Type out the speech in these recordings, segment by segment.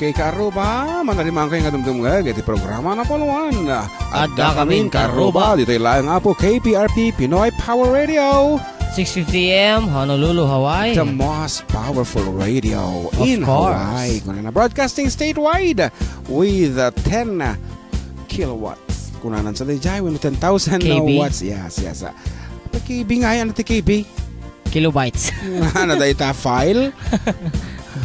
Okay, karuba, manalimang kayo nga dumdumgag iti programa na poluan. At kakamin karuba. Dito lang nga po KPRP Pinoy Power Radio. 6:50 AM, Honolulu, Hawaii. The most powerful radio in Hawaii. Kuna na broadcasting statewide with 10 kilowatts. Kuna nan sa dijay with 10,000 watts. Yes. KB nga yan iti KB. Kilobytes. Ano da ita file?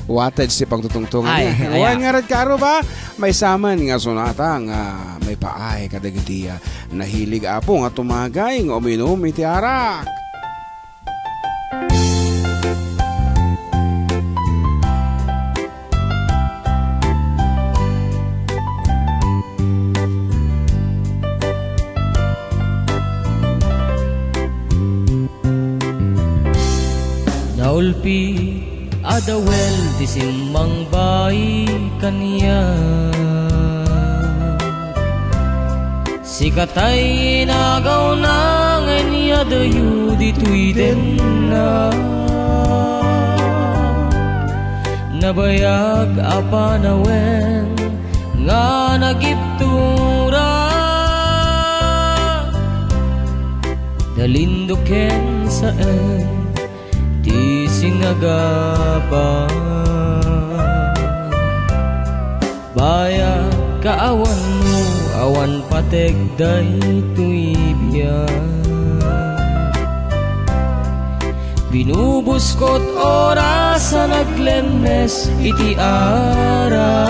Wattage si pagtutungtungan niya. Huwag nga rin karo ba? May saman nga sonata nga may paay kadagitiya. Nahilig apo nga tumagay nga uminom iti arak. Naulpi adawel di simbang bayi kaniya sikatay inagaw na nganya dayu dito'y din na nabayag apanawen nga nagiptura dalinduken saan di sinagaba baya kaawan mo awan patek daytoy biyan binubuskot oras sa naglemnes iti ara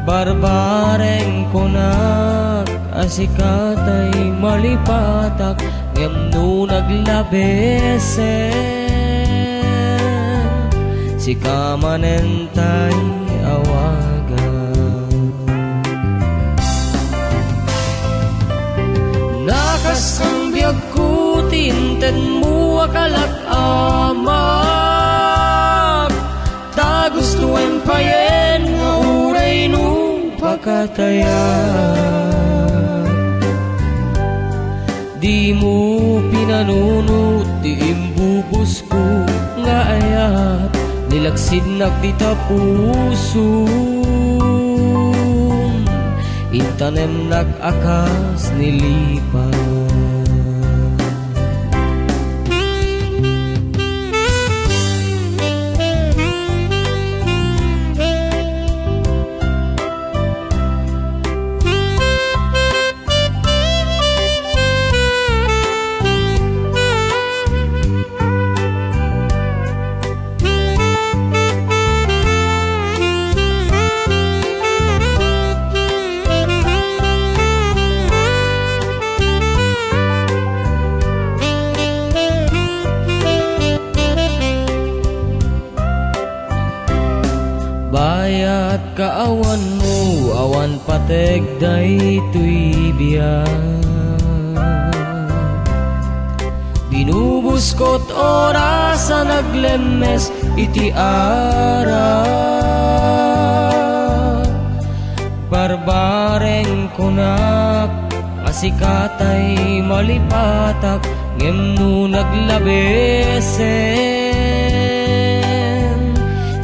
barbareng kunak asikatay malipatak ngem no naglabesen si kamanentay awagan nakasambiyag ko tinten mo akalak amak tagustuin payen nga uray no pakatayan di mo pinanunod, di imbubus ko nga ayat nilaksid nagdita puso intanem nag-akas nilipan kaawan mo, awan patek daytoy biyan binubuskot oras sa naglemes iti ara barbareng kunak asikatay malipatak ngem no naglabesen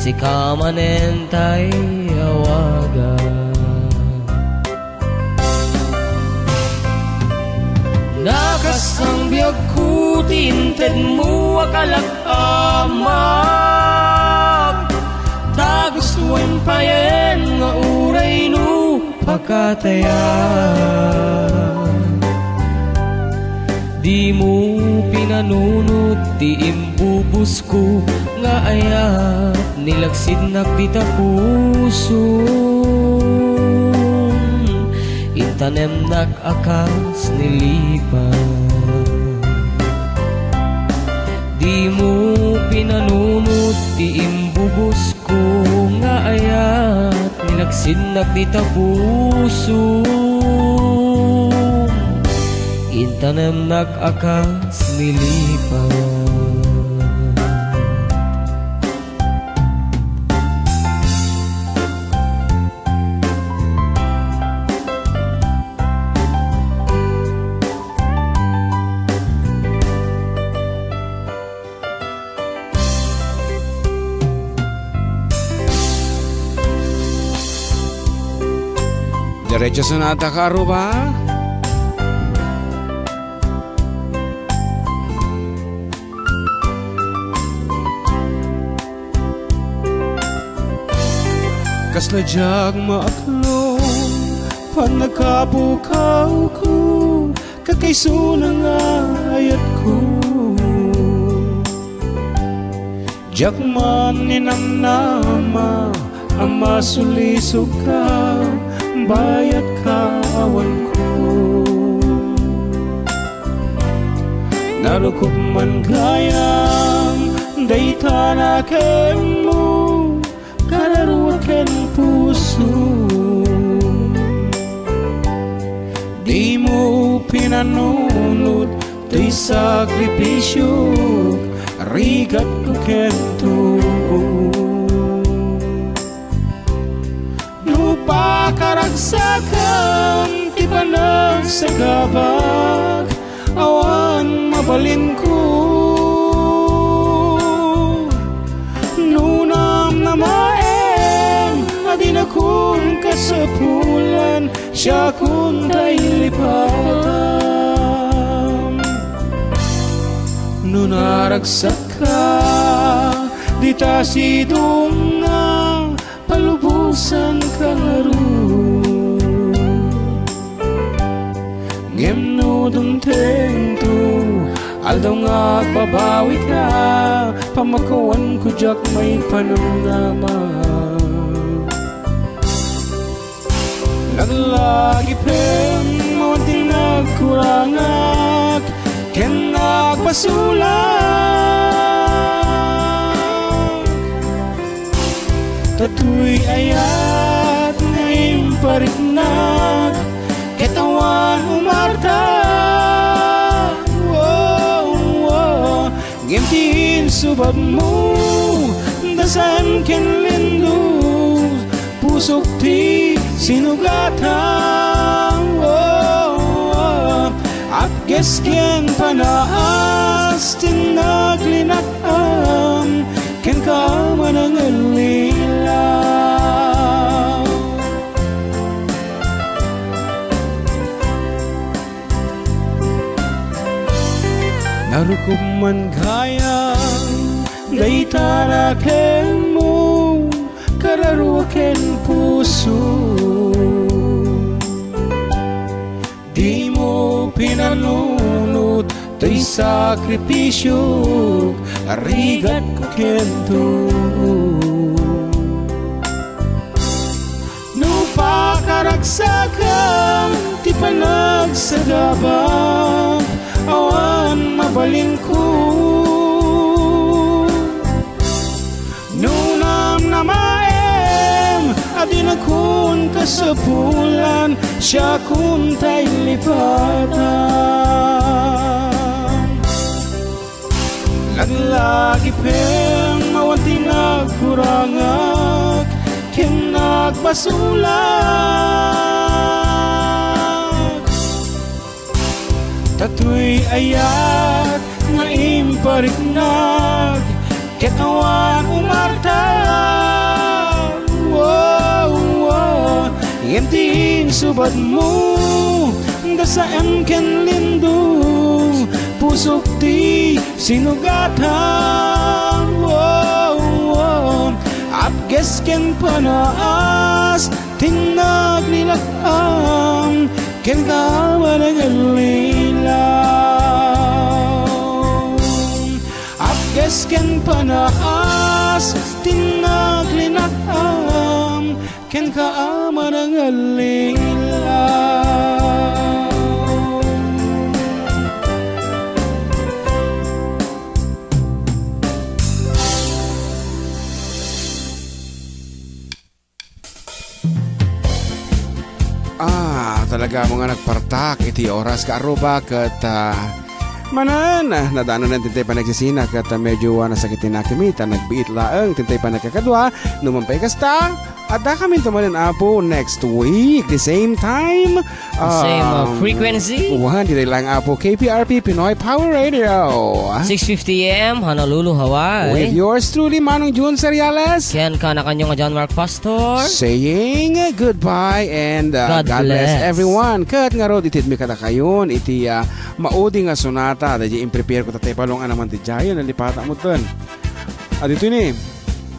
si kamanentay awagan nakasambiyag ko tinted mo akalak amak tagustuin payen nga uray no pakatayan di mo pinanunod di imbubus ko nga ayat nilaksid nagdita puso intanem nag-akas nilipan di mo pinanunod di imbubus ko nga ayat nilaksid nagdita puso intanem nag-akas nilipan Diretso sonata ka aruba. Kas na diyag maaklong panagkabukaw ko kakaiso ng ayat ko diyag man ninamnama ang masulisog ka bayat kawan ko narukop man gayang dayta na mo kararuaken puso di mo pinanunod to'y sakripisyo rigat ko kento lupa karagsakan ti panag sa gabag awan mabalin ko nunam na maem adin akong kasapulan siya kung ta'y lipatan nunaragsak ka di ta sidong nga palubusan ka laro ngemnudong tento aldaw nga babawi ka pamakawan ko jak may panamnama naglagi pen mo di nagkurangak ken nagpasulang tatuy ayat na impariknag ketawan umarta ngimtiin subab mo dasan ken lindus pusok ti sinugatan at gesken panaas tinaglinakam ken ka manangalilaw narukop man gayang daytaraken mo kararuaken puso di mo pinanunod to'y sakripisyo rigat ko kento nupa karagsakan ti panag sa gabang awan mabalin ko nunam na maem adin akong kasapulan siya kung ta'y lipatan naglagi pen mawanti nagkurangak ken nagbasulag tatuy ayat nga impariknag ketawan umarta ngimtiin subad mo dasaan ken lindo pusok ti sinugatan at gesken panaas tinaglilakam ken ka manangalilaw at gesken panaas tinaglilakam ken ka manangalilaw talaga mga nagpartak iti oras ka aruba kat manan nadaanan ng tintay pa nagsisina kat medyo nasakitin na kimita nagbiit laang tintay pa nagkakadwa numampay kasta At da kami tumanin apo next week, the same time. Same frequency. Dito lang apo, KPRP Pinoy Power Radio. 6:50 AM, Honolulu, Hawaii. With yours truly, Manong June Seriales. Ken ka na kanyong John Mark Pastor. Saying goodbye and God bless everyone. Kat nga ro, itid mi kada kayon, iti maudi nga sonata. Dahil i-prepare ko tatay palong naman ti Jayo, nalipata mo dun. Dito ni.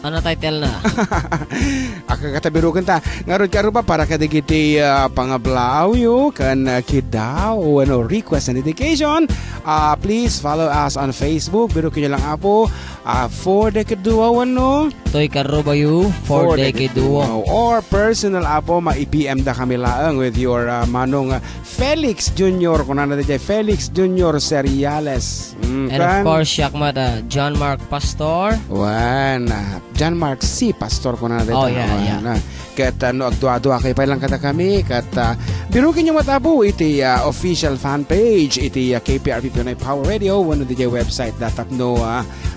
Ano title na? Akakatabirugan ta. Ngarod ka ba para kadigiti pangablaw yu kan kidaw ano request and dedication. Please follow us on Facebook. Biro kinyo lang apo. For the Keduo ano? Toy karuba yu. For the Keduo. Or personal apo ma-IPM da kami laang with your manong Felix Jr. Kung na natin Felix Jr. Seriales. And of course, Shakmata, John Mark Pastor. John Mark C. Pastor ko na natin. Yeah. Kat agdua-dua kayo pa lang kata kami. Kat birukin nyo matabo iti official fan page. Iti KPRP Pinoy Power Radio. Wano di website datapno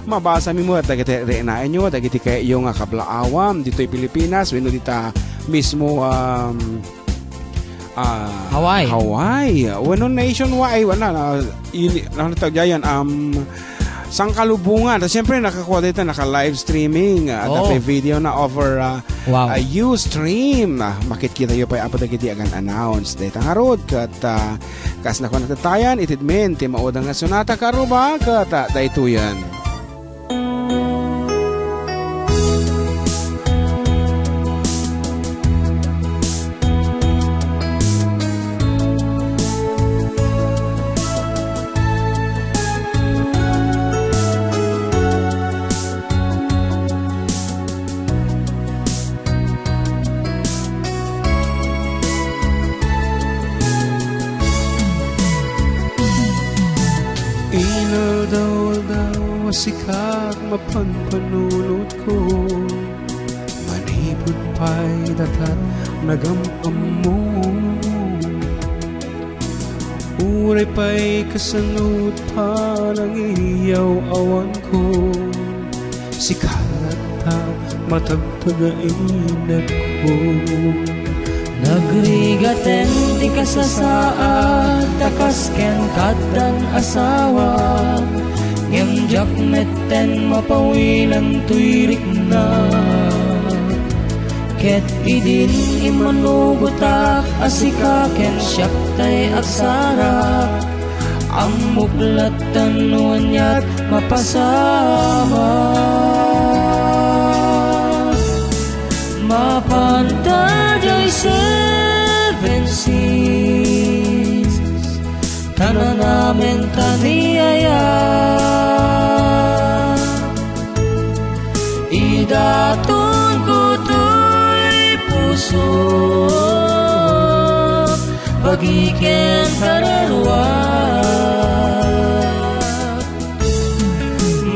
mabasa mi mo at dagiti reenain nyo. Dagiti kayo yung kablaawam dito'y Pilipinas. Wano dita mismo Hawaii. Wano nationwide. Wano tagyayan sangkalubungan. At siyempre nakakuha dito, naka-live streaming. At may video na over Ustream. Makikita nyo pa yung apadagiti agan announce. Dito nga road. Kat kas na ko natatayan, itidmin, timaudang nga sonata karuba. Kat dahito yan. Sikak mapanpanunod ko, manipod pa'y datat nagampam mo. Uray pa'y kasanod pa ng iyaw awan ko. Sikalat ta matagtagainat ko. Nagrigaten di kasasaad, takasken kadan asawa. Ngem metten mapawilan tuirik na. Ket idin imanugutak asikaken syaktay aksara. Amuklat tanuanyat mapasama. Mapantajay 7 seas, tanan namin taniyaya. Idatun ko to'y puso, bagiken kararwa.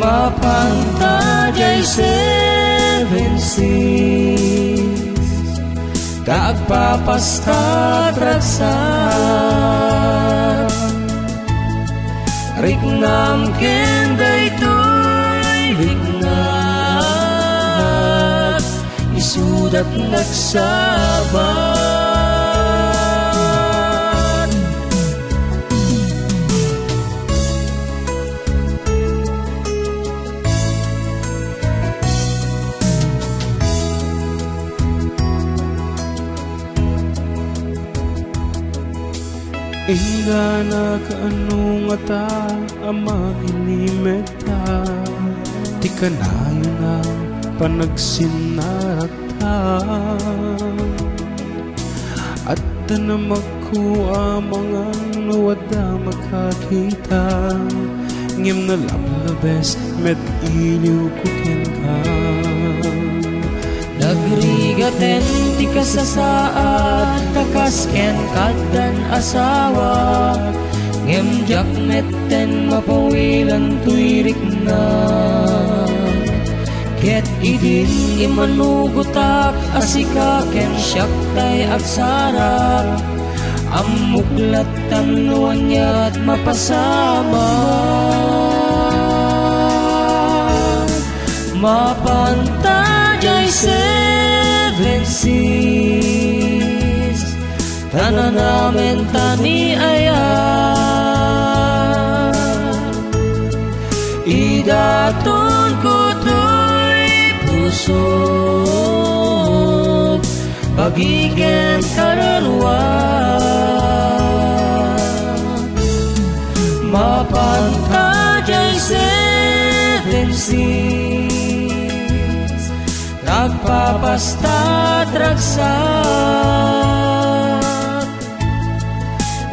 Mapantajay 7 seas, tagpapasta tragsan. Rignam kenday to'y rignam, isudat nagsabat. Inga na kaano nga ta, ama inimeta. Di ka na yun ang panagsinarata. At tanamak ko mga nawada makakita. Ngem na lablabes met iliw ko ka. Nagrigaten ti kasasaad, takasken kadan asawa. Ngem metten mapawilan tuirik na. Ket idin imanugutak asikaken syaktay aksara. Amuklat tanuanyat mapasama. Mapantajay 7 seas, tanan namin tani ayan. Idaton ko to'y puso, pagiging karalwan. Mapanta jay seven seas, nagpapasta tragsat.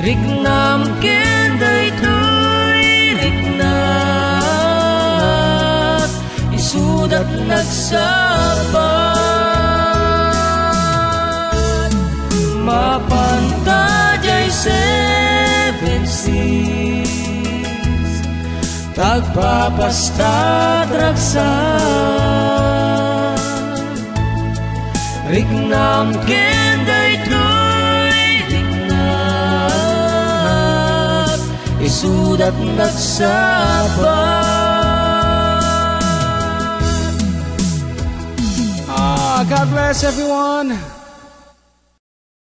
Rignam kenday to'y rignat, isudat nagsabat. Mapanta jay seven seas, tagpapasta tragsat. Rignam kenday to'y rignat, isudat nagsabat. God bless everyone.